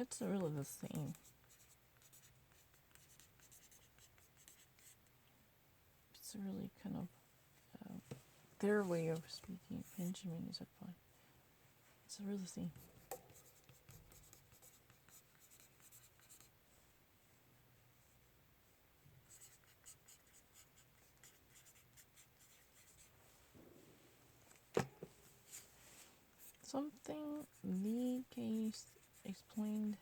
It's really the same. It's really kind of their way of speaking. Benjamin is a fun. It's really the same. Something the case explained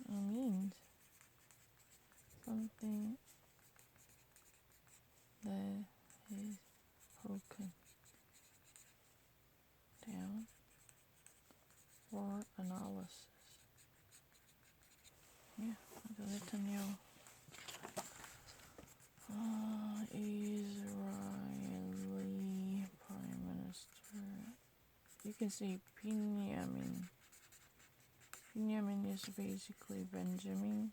means something that is broken down for analysis. Yeah, Netanyahu. Israeli Prime Minister. You can see Binyamin. Binyamin is basically Benjamin.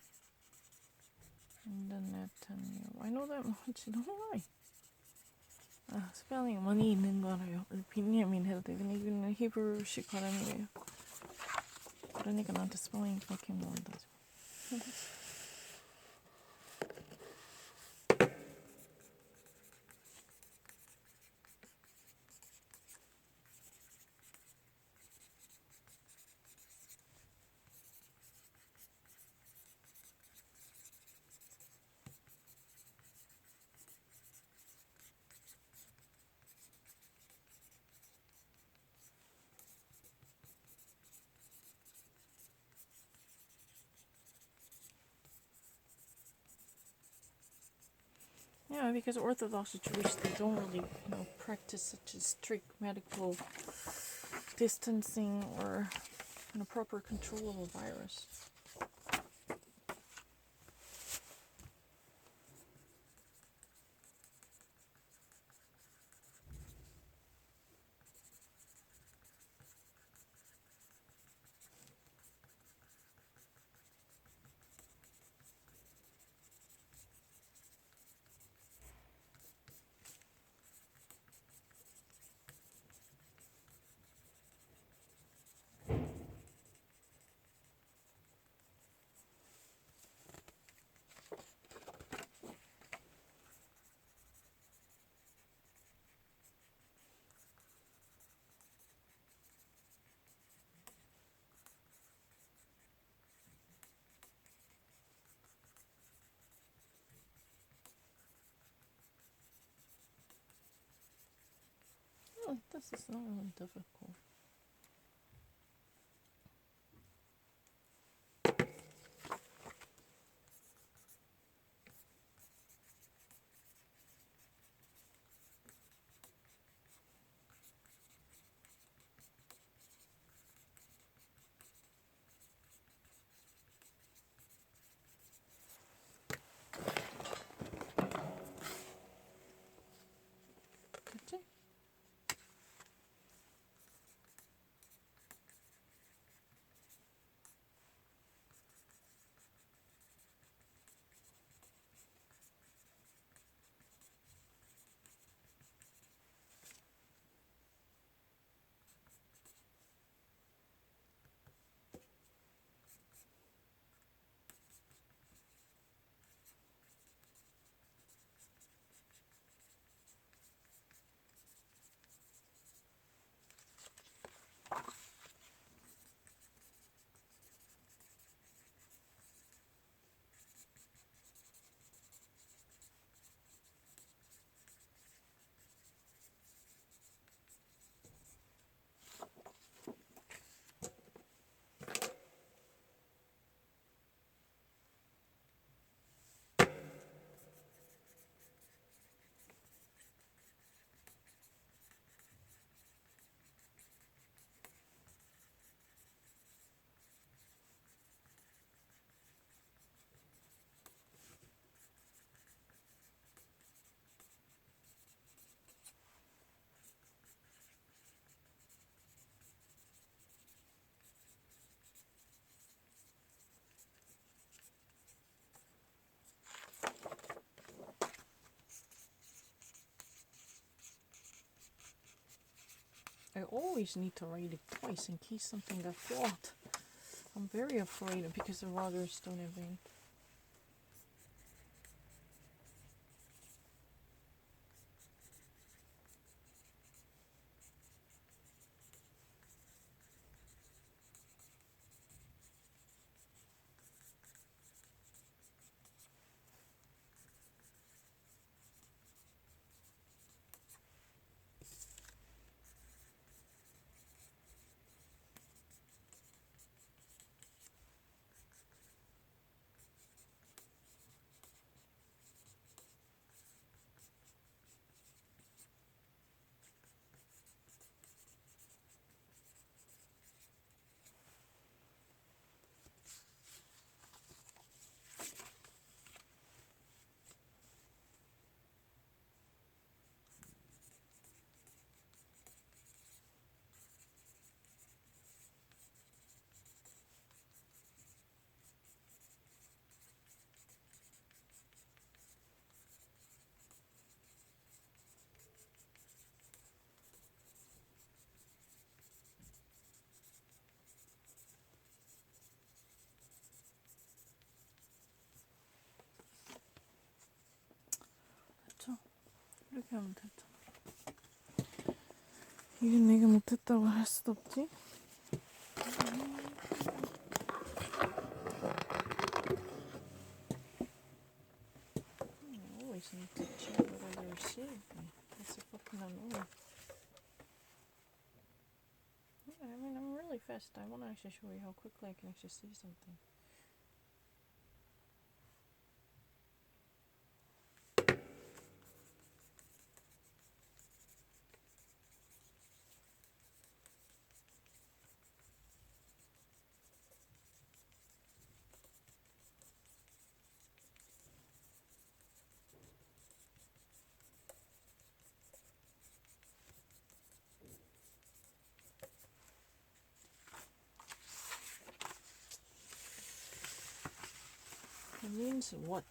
And then Netanyahu. I know that much. Don't lie. 스펠링 많이 있는 거 알아요. 빈야민 해도 돼. 근데 이거는 히브리식 발음이래요. 그러니까 나한테 스펠링밖에 모른다죠. Yeah, because Orthodox Jewish, they don't really, practice such a strict medical distancing or proper control of a virus. Oh, this is not really difficult. 그치? I always need to write it twice in case something got flawed. I'm very afraid because the water is still moving. 됐죠? 이렇게 하면 됐죠. 이게 내가 못했다고 할 수도 없지? Always need to check whether they receive me. That's a fucking annoying. Yeah, I mean, I'm really fast. I want to actually show you how quickly I can actually see something. It means what?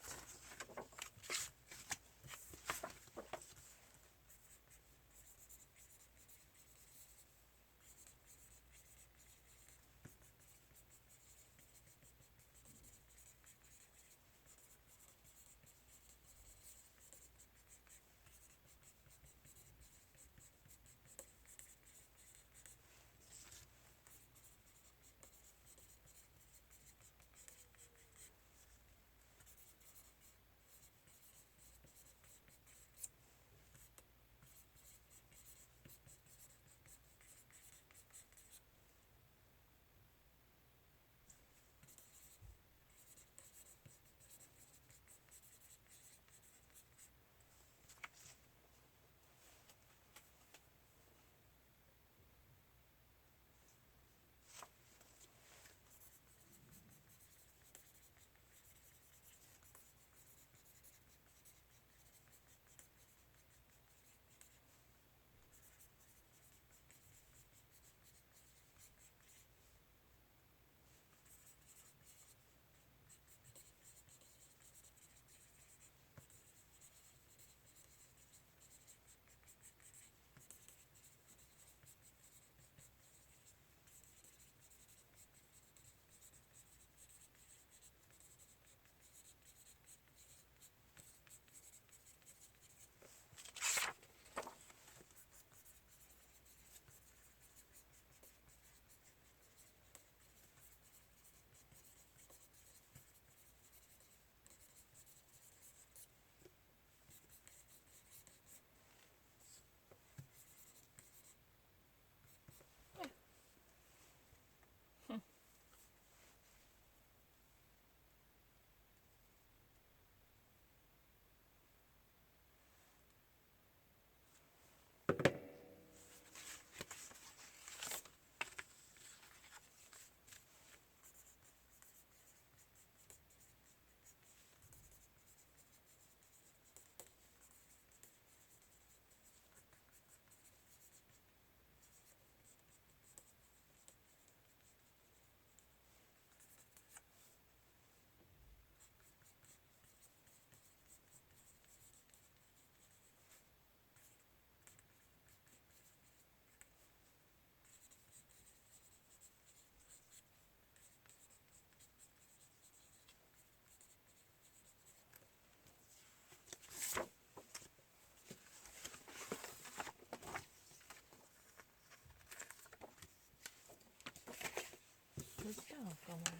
아까 말해.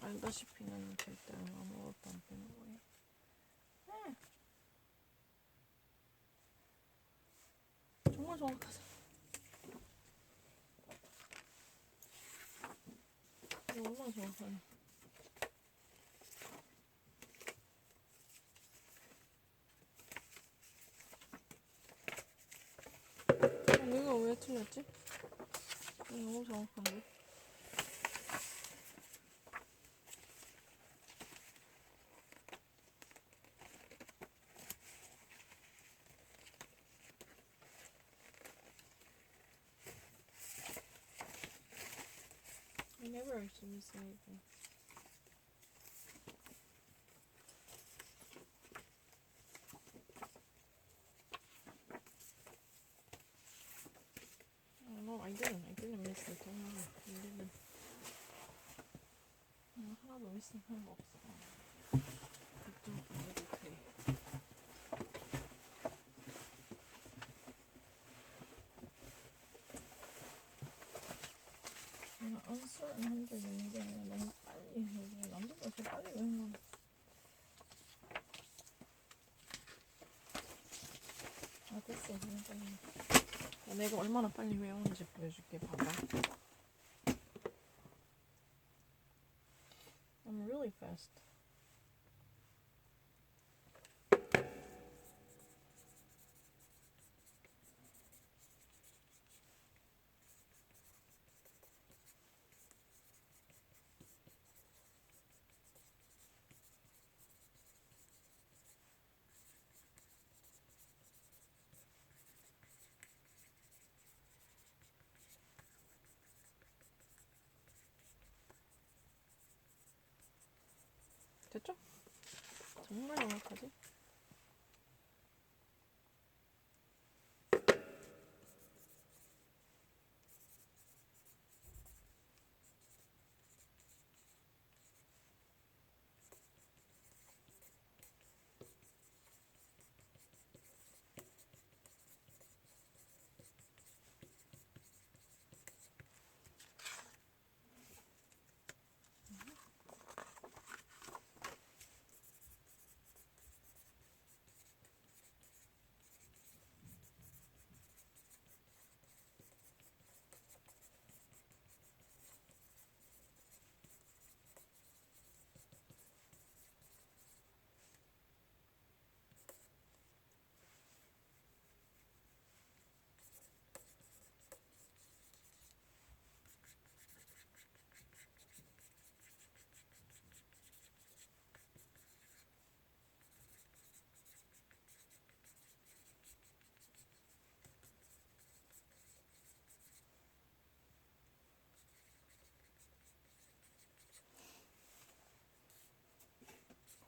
알다시피 나는 절대 아무것도 안 빼는 거예요. 정말 정확하다. 얼마나 정확하냐. 내가 왜 틀렸지? 너무 정확한데? I never actually miss anything. No, I didn't miss the camera. I didn't. 하나도 미싱한 거 없어. 이쪽 안에도 돼. 내가 uncertain 한 적이 있는데 너무 빨리 해서 남자가 더 빨리 외우는 거. 아 됐어 그냥 빨리. 내가 얼마나 빨리 외우는지 보여줄게. 봐봐. I'm really fast. 됐죠? 정말 정확하지?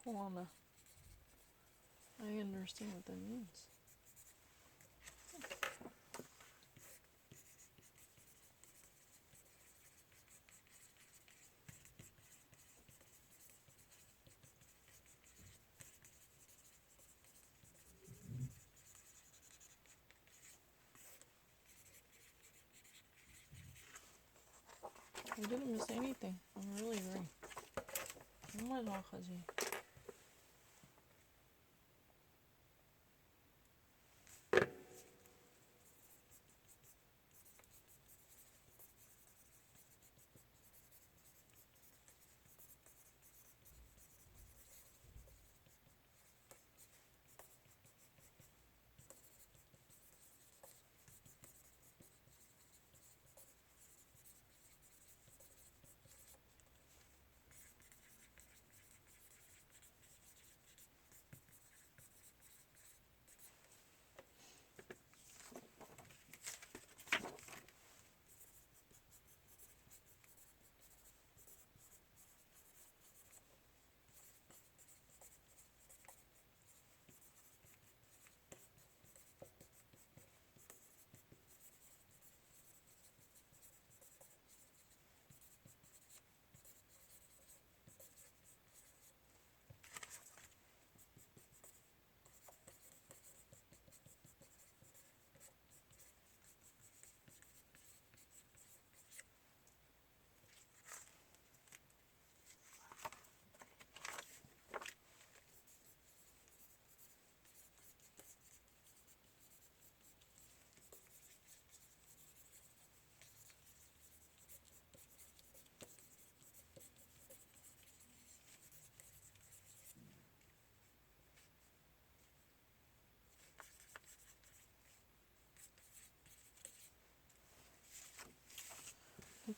Koala. I understand what that means. I didn't miss anything. I'm really great. 정말 정확하지.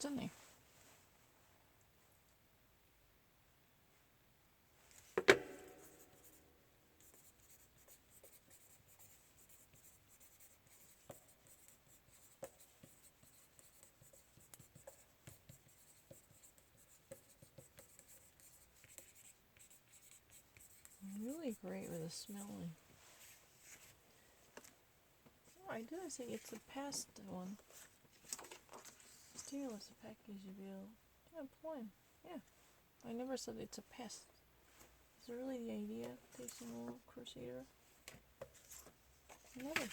있잖아요. Really great with the smelling. Oh, I didn't say it's a past one. Still, it's a package bill. Yeah, plain. Yeah, I never said it's a pest. Is it really the idea? Tasting a little Crusader? Never.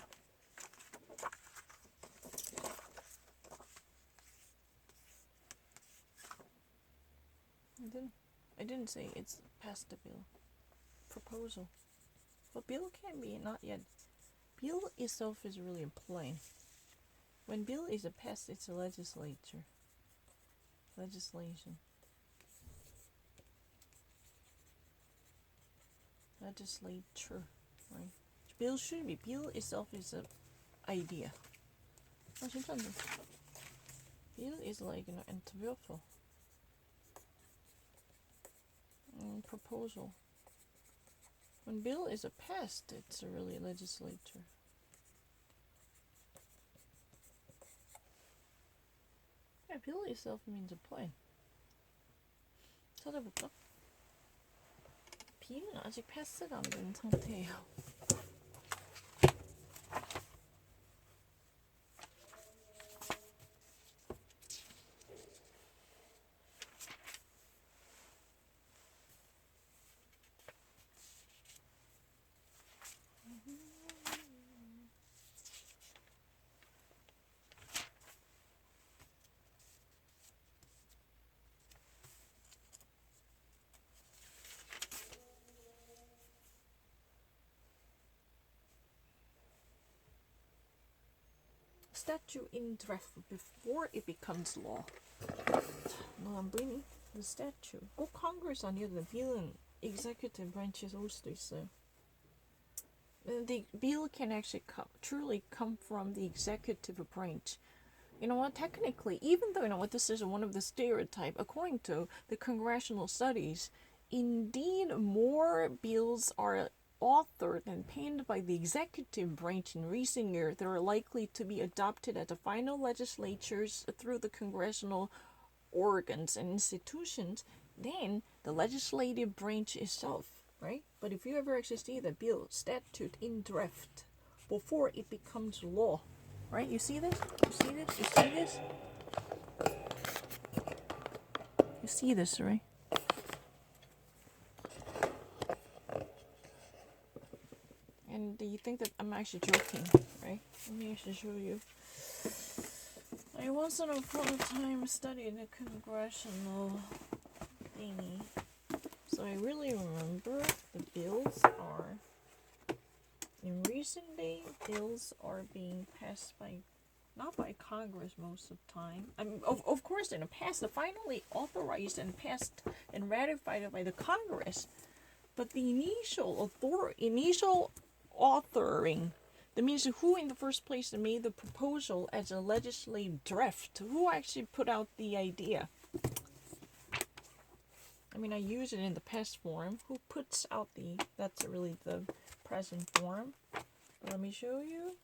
I didn't say it's past the bill. Proposal. But bill can be not yet. Bill itself is really plain. When bill is a past, it's a legislature. Legislation. Legislature, right? Bill should be. Bill itself is an idea. 아 진짜인데. Bill is like an entwerfer. Proposal. When bill is a past, it's a really legislature. Yeah, bill itself means a plan. 찾아볼까? B는 아직 패스가 안 된 상태예요. Statute in draft before it becomes law. 너 안 보이니? The statute. 꼭 Congress 아니어도 bill은 executive branch에서 올 수도 있어요. The bill can actually truly come from the executive branch. You know what? Technically, even though you know what this is one of the stereotype, according to the congressional studies, indeed more bills are authored and penned by the executive branch in recent years that are likely to be adopted at the final legislatures through the congressional organs and institutions than the legislative branch itself, right? But if you ever actually see the bill statute in draft before it becomes law, right? You see this? You see this? You see this? You see this, right? And you think that I'm actually joking, right? Let me actually show you. I once upon a time studied a congressional thingy. So I really remember the bills are, in recent days, bills are being passed by, not by Congress most of the time. I mean, of course, in the past, they're finally authorized and passed and ratified by the Congress. But the initial authoring, that means who in the first place made the proposal as a legislative draft, who actually put out the idea. I mean, I use it in the past form. Who puts out that's really the present form. Let me show you.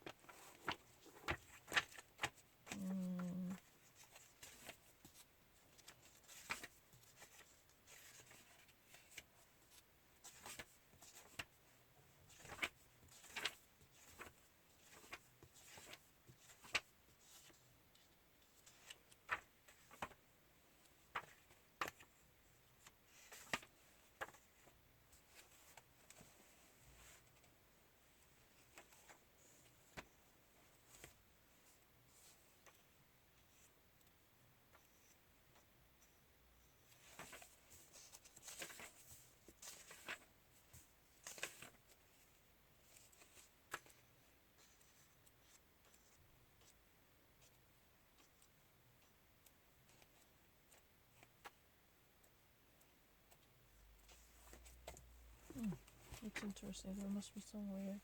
It's interesting. There must be somewhere.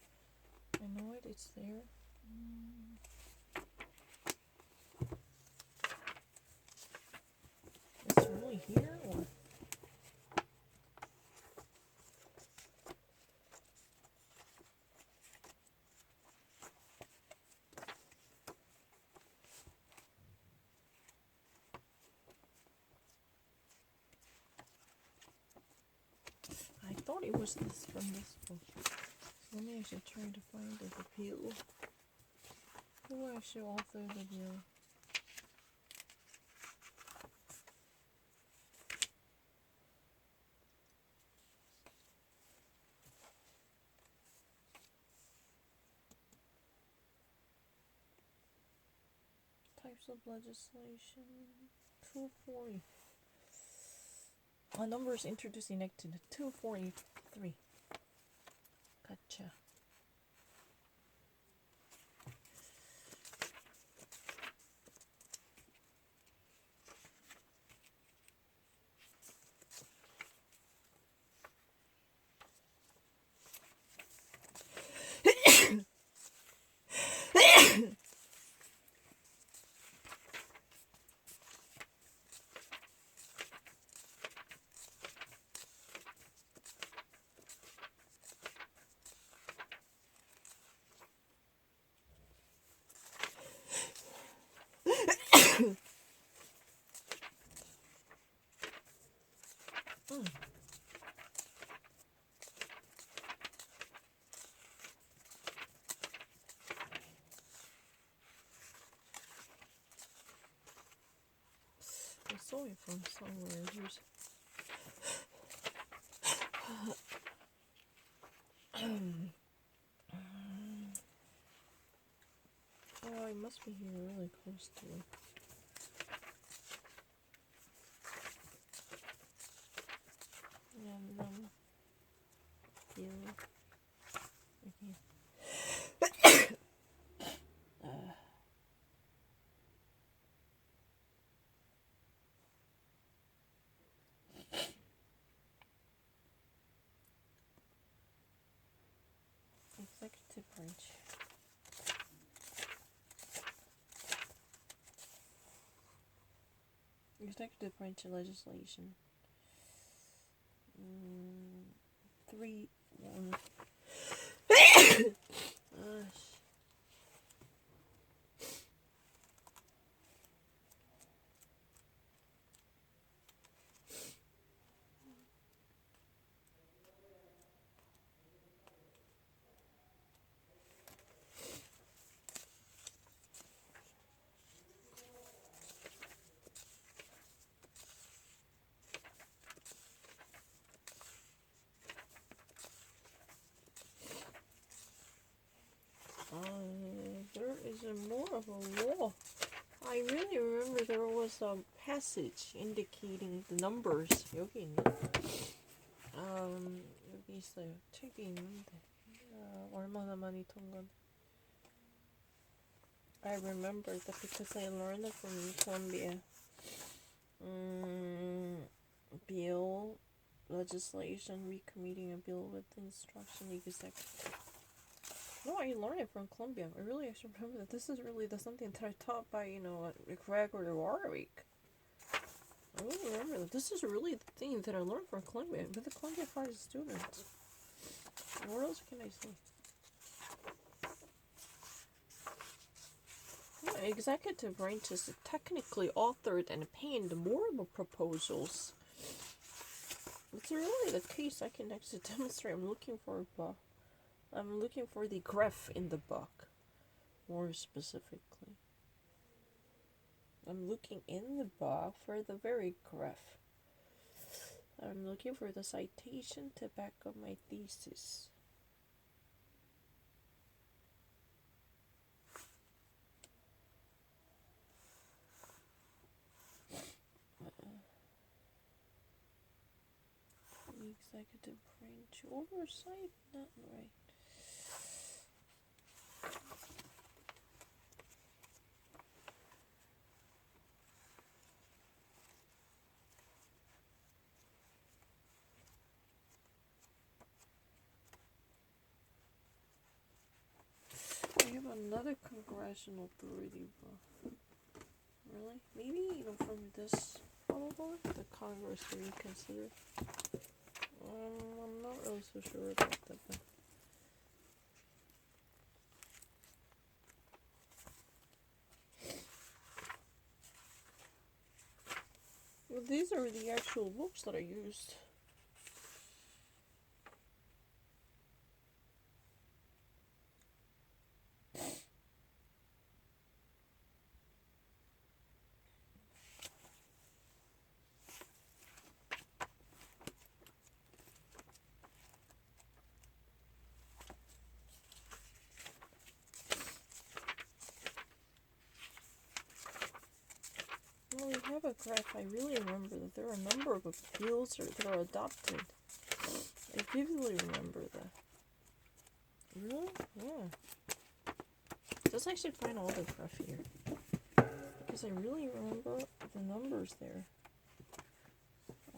I know it. It's there. thought it was this from this book. So let me actually try to find the bill. Who actually authored the bill? Types of legislation. 240. Numbers introduced enacted 243. Gotcha. I saw it from somewhere. Here's oh, I must be here really close to it. And yeah. Okay. Executive branch. Executive branch of legislation. 3 1. There is more of a law. I really remember there was a passage indicating the numbers. 여기 있네. 여기 있어요. 책이 있는데 얼마나 많이 통과돼. I remember that because I learned it from Columbia. Bill, legislation, recommitting a bill with instruction executive. No, I learned it from Columbia. I really actually remember that this is really something that I taught by, Gregory Warwick. I really remember that this is really the thing that I learned from Columbia, with the Columbia College students. What else can I say? Yeah, executive branches technically authored and penned more proposals. It's really the case I can actually demonstrate. I'm looking for the graph in the book, more specifically. I'm looking in the book for the very graph. I'm looking for the citation to back up my thesis. Executive branch oversight, not right. I have another congressional authority book. Really? Maybe, from this, probably, the Congress to reconsider. I'm not really so sure about that, but well, these are the actual books that I used. a graph, I really remember that there are a number of bills that are adopted. I vividly remember that. Really? Yeah. Let's actually find all the graph here. Because I really remember the numbers there. I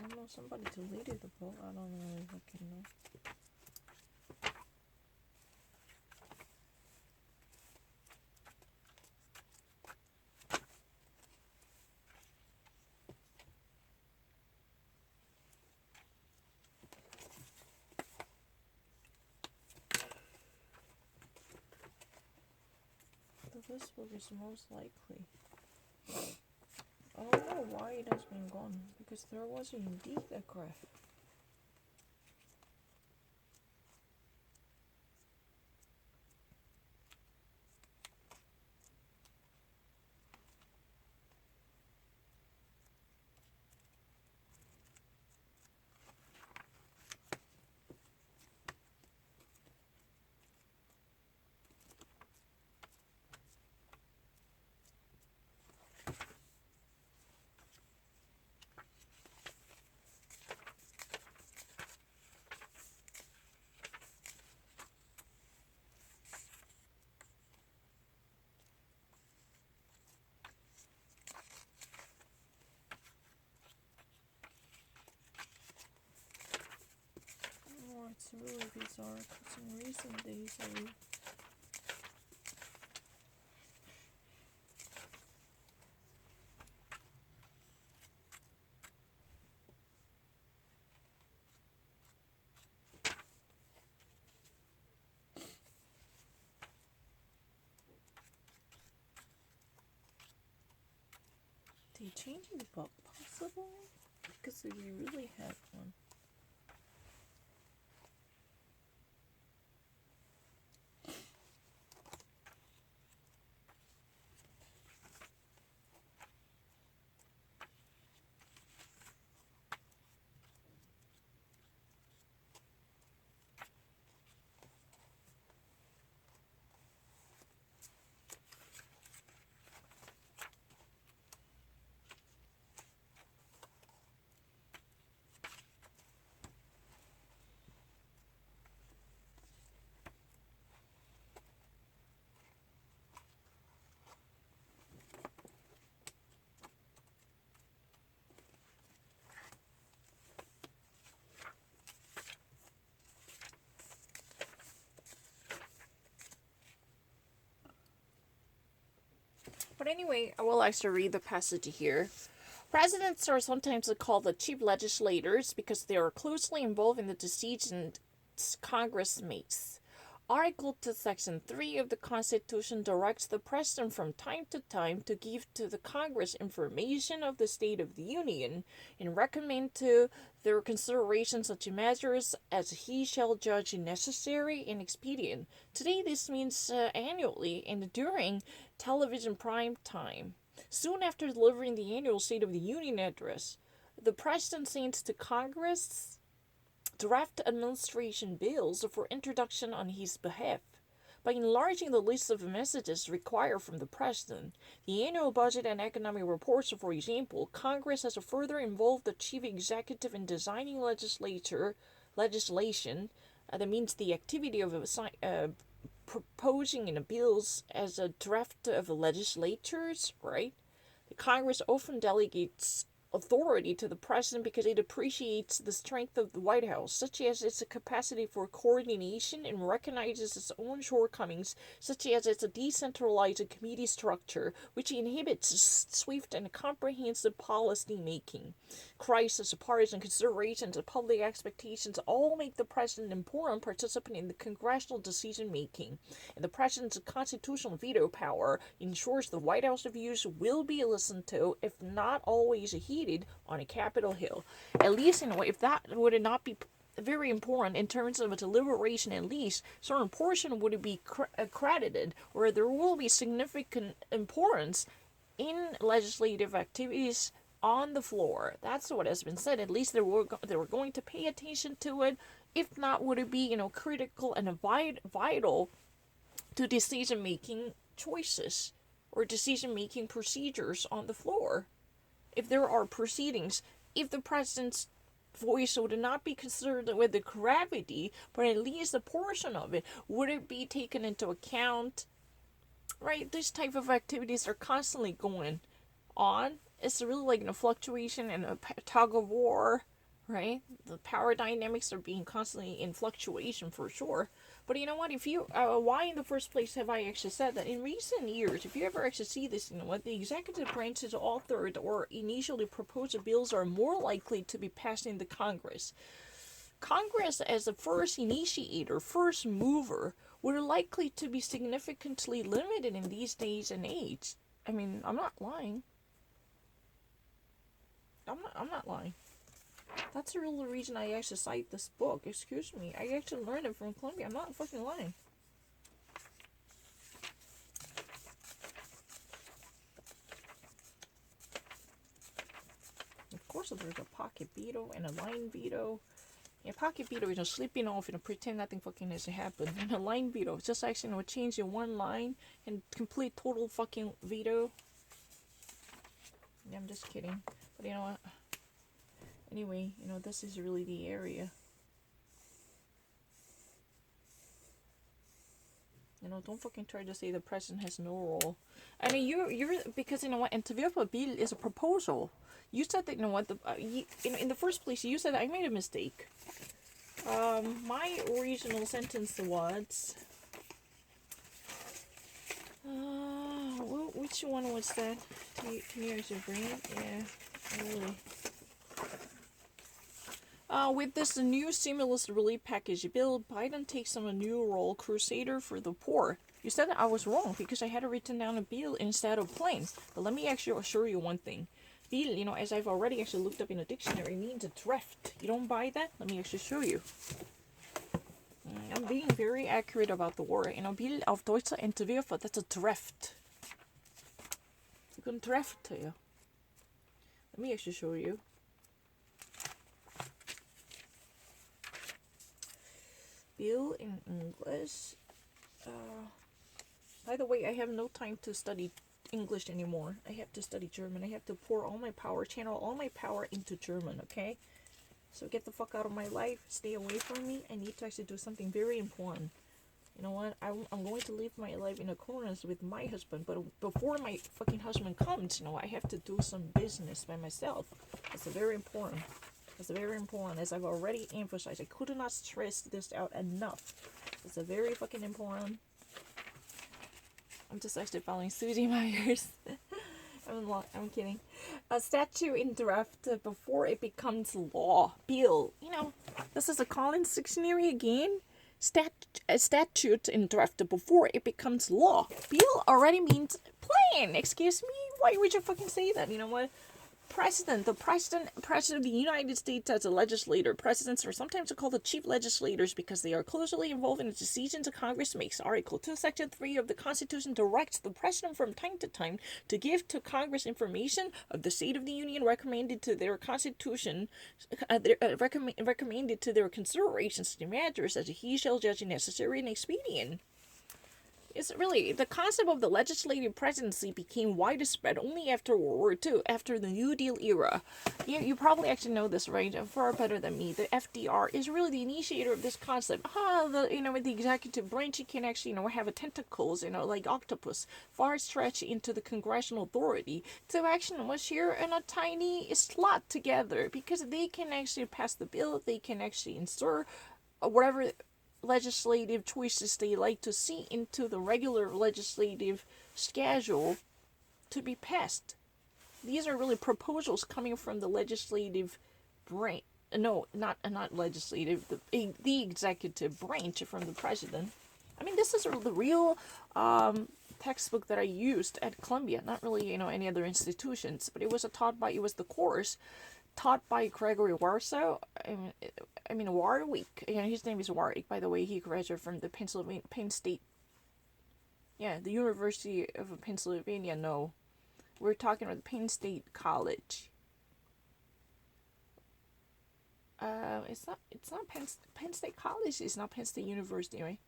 don't know, somebody deleted the book. I don't know if I can know. But this book is most likely. I don't know why it has been gone. Because there was indeed a graph. Oh, it's really bizarre. Because in recent days they changed the book possible? Because we really had one. But anyway, I will actually read the passage here. Presidents are sometimes called the chief legislators because they are closely involved in the decisions Congress makes. Article 2, Section 3 of the Constitution directs the President from time to time to give to the Congress information of the State of the Union and recommend to their consideration such measures as he shall judge necessary and expedient. Today, this means annually and during television prime time. Soon after delivering the annual State of the Union address, the President sends to Congress draft administration bills for introduction on his behalf. By enlarging the list of messages required from the President, the annual budget and economic reports, for example, Congress has further involved the chief executive in designing legislation. That means the activity of proposing in bills as a draft of the legislatures, right? The Congress often delegates authority to the president because it appreciates the strength of the White House, such as its capacity for coordination, and recognizes its own shortcomings, such as its decentralized committee structure, which inhibits swift and comprehensive policy making. Crisis, partisan considerations, and public expectations all make the president an important participant in the congressional decision making, and the president's constitutional veto power ensures the White House views will be listened to, if not always heeded, on a Capitol Hill. At least, if that would not be very important in terms of a deliberation, at least certain portion would be credited, where there will be significant importance in legislative activities on the floor. That's what has been said. At least they were going to pay attention to it. If not, would it be critical and vital to decision making choices, or decision-making procedures on the floor. If there are proceedings, if the president's voice would not be considered with the gravity, but at least a portion of it, would it be taken into account? Right? This type of activities are constantly going on. It's really like a fluctuation and a tug of war, right? The power dynamics are being constantly in fluctuation for sure. But you know what? If you, why in the first place have I actually said that? In recent years, if you ever actually see this, you know what? The executive branch's authored or initially proposed bills are more likely to be passed in the Congress. Congress, as the first initiator, first mover, were likely to be significantly limited in these days and age. I mean, I'm not lying. I'm not lying. That's the real reason I actually cite this book. Excuse me. I actually learned it from Columbia. I'm not fucking lying. Of course, there's a pocket veto and a line veto. Yeah, pocket veto is sleeping off and pretend nothing fucking has happened. And a line veto is just actually change in one line and complete total fucking veto. Yeah, I'm just kidding. But you know what? Anyway, you know, this is really the area. You know, don't fucking try to say the president has no role. I mean, you're because you know what, Interview bill is a proposal. You said that, you know what, in the first place, you said I made a mistake. My original sentence was, which one was that? Can you actually bring it? Yeah, really. With this new stimulus relief package bill, Biden takes on a new role, crusader for the poor. You said that I was wrong because I had it written down a bill instead of plain. But let me actually assure you one thing. Bill, you know, as I've already actually looked up in a dictionary, means a draft. You don't buy that? Let me actually show you. I'm being very accurate about the word. You know, Bill auf Deutsch Entwürfe, that's a draft. You can draft to you. Let me actually show you. Bill in English. By the way, I have no time to study English anymore. I have to study German. I have to pour all my power, channel all my power into German, okay? So get the fuck out of my life. Stay away from me. I need to actually do something very important. You know what? I'm going to live my life in accordance with my husband. But before my fucking husband comes, you know, I have to do some business by myself. That's very important. That's very important. As I've already emphasized, I could not stress this out enough. It's a very fucking important. I'm just actually following Susie Myers. I'm kidding. A statute in draft before it becomes law. Bill. You know, this is a Collins dictionary again. Statute in draft before it becomes law. Bill already means plan. Excuse me? Why would you fucking say that? You know what? The president of the United States as a legislator. Presidents are sometimes called the chief legislators because they are closely involved in the decisions the Congress makes. Article 2, Section 3 of the Constitution directs the president from time to time to give to Congress information of the state of the Union recommended to their Constitution, recommended to their considerations to matters as he shall judge necessary and expedient. It's really, the concept of the legislative presidency became widespread only after World War II, after the New Deal era. You probably actually know this, right? Far better than me. The FDR is really the initiator of this concept. With the executive branch, it can actually, have a tentacles, like octopus, far stretch into the congressional authority to actually share in a tiny slot together, because they can actually pass the bill, they can actually insert whatever legislative choices they like to see into the regular legislative schedule to be passed. These are really proposals coming from the legislative branch. No, not legislative. The executive branch from the president. I mean, this is the real textbook that I used at Columbia. Not really, any other institutions, but it was the course taught by Gregory Warsaw. Warwick. His name is Warwick, by the way. He graduated from the Penn State. Yeah, the University of Pennsylvania. No, we're talking about Penn State College. It's not Penn State College. It's not Penn State University, right?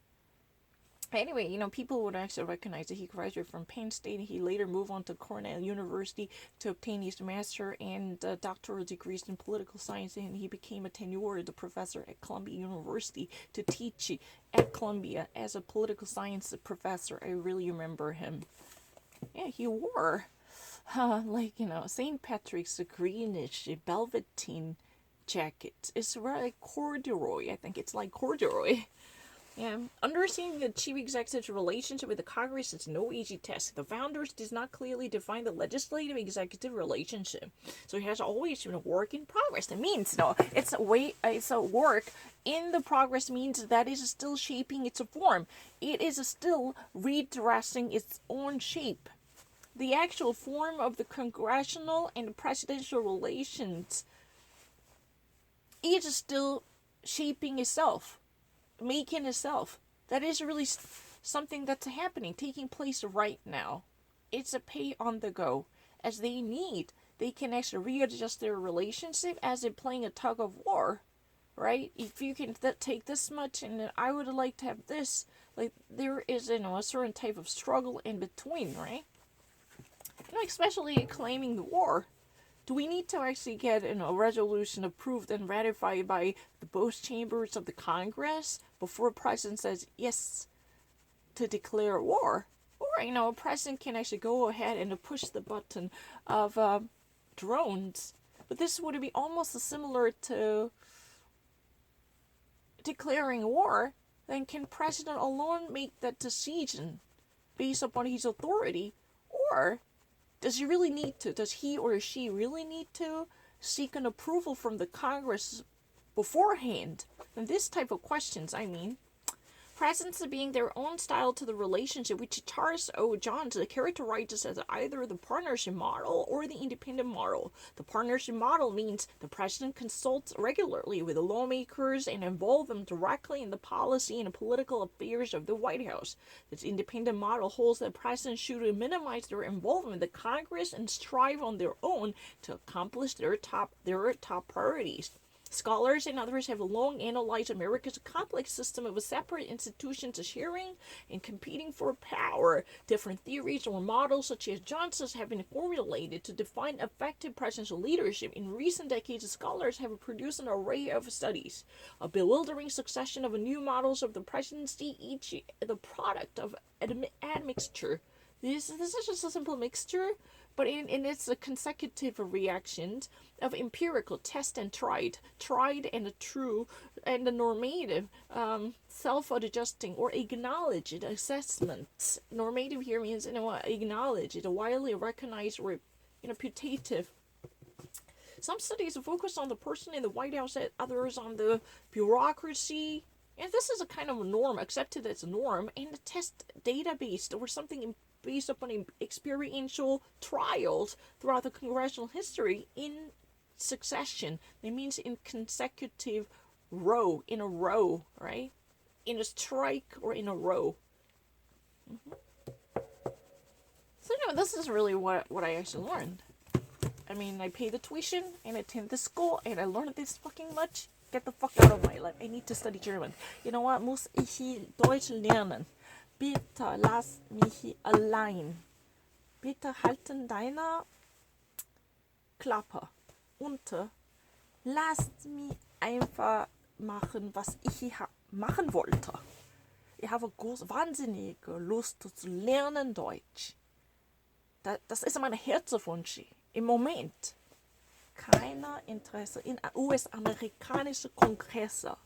Anyway, people would actually recognize that he graduated from Penn State. He later moved on to Cornell University to obtain his master and doctoral degrees in political science, and he became a tenured professor at Columbia University to teach at Columbia as a political science professor. I really remember him. Yeah, he wore, St. Patrick's greenish velveteen jacket. It's like corduroy. I think it's like corduroy. Yeah, understanding the chief executive's relationship with the Congress is no easy task. The founders did not clearly define the legislative-executive relationship, so it has always been a work in progress. It means it's a work in the progress. Means that it is still shaping its form. It is still redressing its own shape. The actual form of the congressional and presidential relations is still shaping itself. Making itself. That is really something that's happening, taking place right now. It's a pay on the go. As they need, they can actually readjust their relationship as they're playing a tug of war, right? If you can take this much and then I would like to have this, like there is a certain type of struggle in between, right? Especially claiming the war. Do we need to actually get a resolution approved and ratified by both chambers of the Congress before a president says yes to declare war? Or, a president can actually go ahead and push the button of drones. But this would be almost similar to declaring war. Then can president alone make that decision based upon his authority? Or does he really need to? Does he or she really need to seek an approval from the Congress beforehand? And this type of questions, presidents being their own style to the relationship, which Charles O. Johnson characterizes as either the partnership model or the independent model. The partnership model means the president consults regularly with the lawmakers and involve them directly in the policy and political affairs of the White House. This independent model holds that presidents should minimize their involvement in the Congress and strive on their own to accomplish their top priorities. Scholars and others have long analyzed America's complex system of separate institutions sharing and competing for power. Different theories or models, such as Johnson's, have been formulated to define effective presidential leadership. In recent decades, scholars have produced an array of studies, a bewildering succession of new models of the presidency, each the product of admixture. This is just a simple mixture, but in its consecutive reactions of empirical, test and tried and true, and the normative, self-adjusting or acknowledged assessments. Normative here means acknowledged, widely recognized, or putative. Some studies focus on the person in the White House, others on the bureaucracy. And this is a kind of a norm, accepted as a norm, and the test data-based or something based upon experiential trials throughout the congressional history in succession. That means in consecutive row, in a row, right? In a strike or in a row. So this is really what I actually learned. I pay the tuition and attend the school and I learned this fucking much. Get the fuck out of my life. I need to study German. Muss ich Deutsch lernen? Bitte lass mich allein. Bitte halten deine Klappe. Und lass mich einfach machen, was ich machen wollte. Ich habe wahnsinnige Lust zu lernen Deutsch. Das ist mein Herzwunsch im Moment. Keiner Interesse in US-amerikanische Kongresse.